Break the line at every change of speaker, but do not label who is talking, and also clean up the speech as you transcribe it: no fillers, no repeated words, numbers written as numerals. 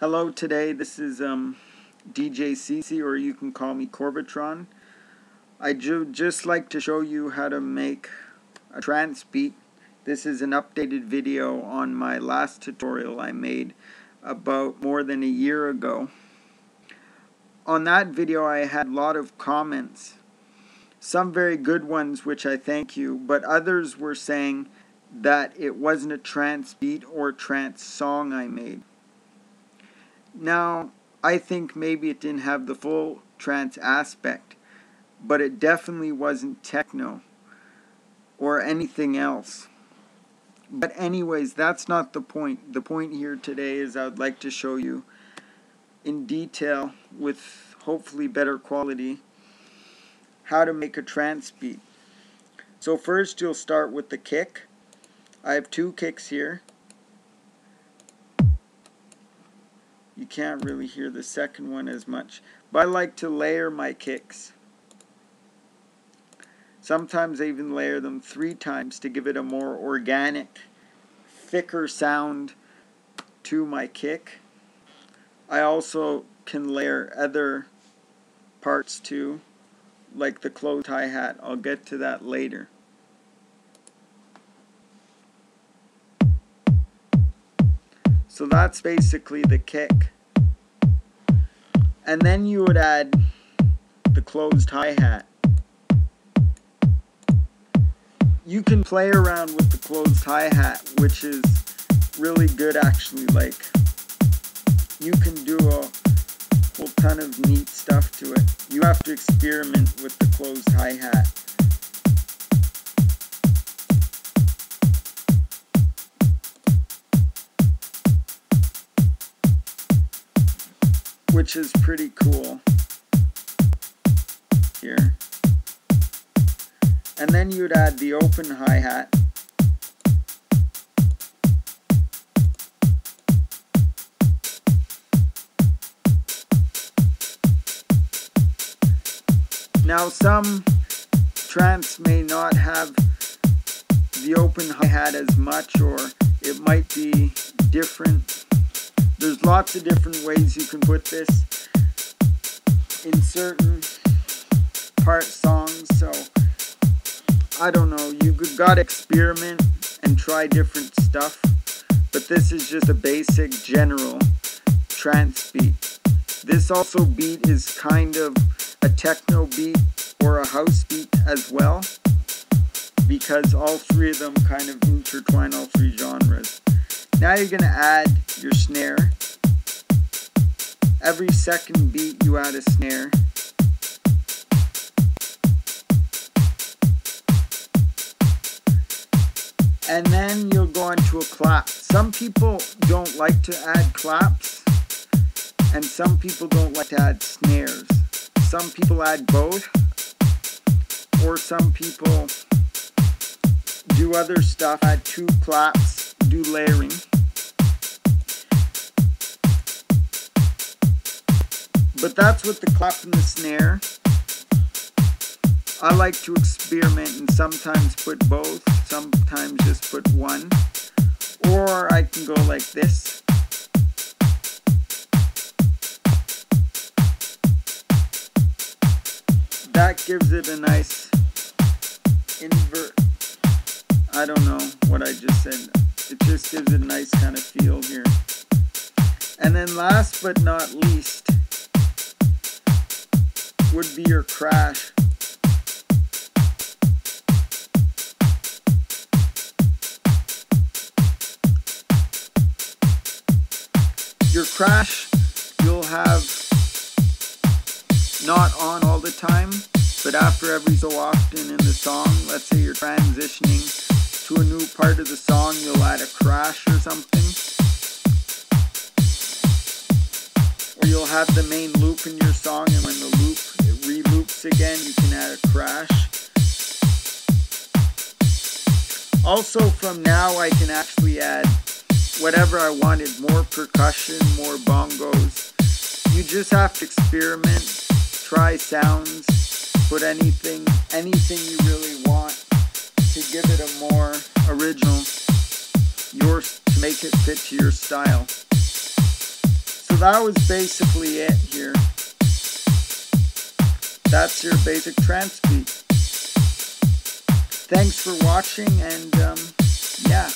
Hello, today this is DJ CC, or you can call me Corbatron. I just like to show you how to make a trance beat. This is an updated video on my last tutorial I made about more than a year ago. On that video I had a lot of comments, some very good ones which I thank you, but others were saying that it wasn't a trance beat or trance song I made. Now, I think maybe it didn't have the full trance aspect, but it definitely wasn't techno or anything else. But anyways, that's not the point. The point here today is I would like to show you in detail, with hopefully better quality, how to make a trance beat. So first you'll start with the kick. I have two kicks here. You can't really hear the second one as much, but I like to layer my kicks. Sometimes I even layer them 3 times to give it a more organic, thicker sound to my kick. I also can layer other parts too, like the closed hi-hat. I'll get to that later. So that's basically the kick. And then you would add the closed hi-hat. You can play around with the closed hi-hat, which is really good actually. Like, you can do a whole ton of neat stuff to it. You have to experiment with the closed hi-hat. Which is pretty cool here. And then you'd add the open hi-hat. Now some trance may not have the open hi-hat as much, or it might be different. There's lots of different ways you can put this in certain part songs, so I don't know, you gotta experiment and try different stuff, but this is just a basic general trance beat. This also beat is kind of a techno beat or a house beat as well, because all 3 of them kind of intertwine all 3 genres. Now you're going to add your snare. Every second beat you add a snare. And then you'll go into a clap. Some people don't like to add claps, and some people don't like to add snares. Some people add both, or some people do other stuff, add 2 claps, do layering. But that's with the clap and the snare. I like to experiment and sometimes put both, sometimes just put one. Or I can go like this. That gives it a nice invert. I don't know what I just said. It just gives it a nice kind of feel here. And then last but not least would be your crash. Your crash you'll have not on all the time, but after every so often in the song, let's say you're transitioning to a new part of the song, you'll add a crash or something. Or you'll have the main loop in your song, and when the loop re-loops again, you can add a crash. Also, from now I can actually add whatever I wanted, more percussion, more bongos. You just have to experiment, try sounds, put anything you really want to give it a more original, to make it fit to your style. So that was basically it here. That's your basic trance beat. Thanks for watching, and yeah.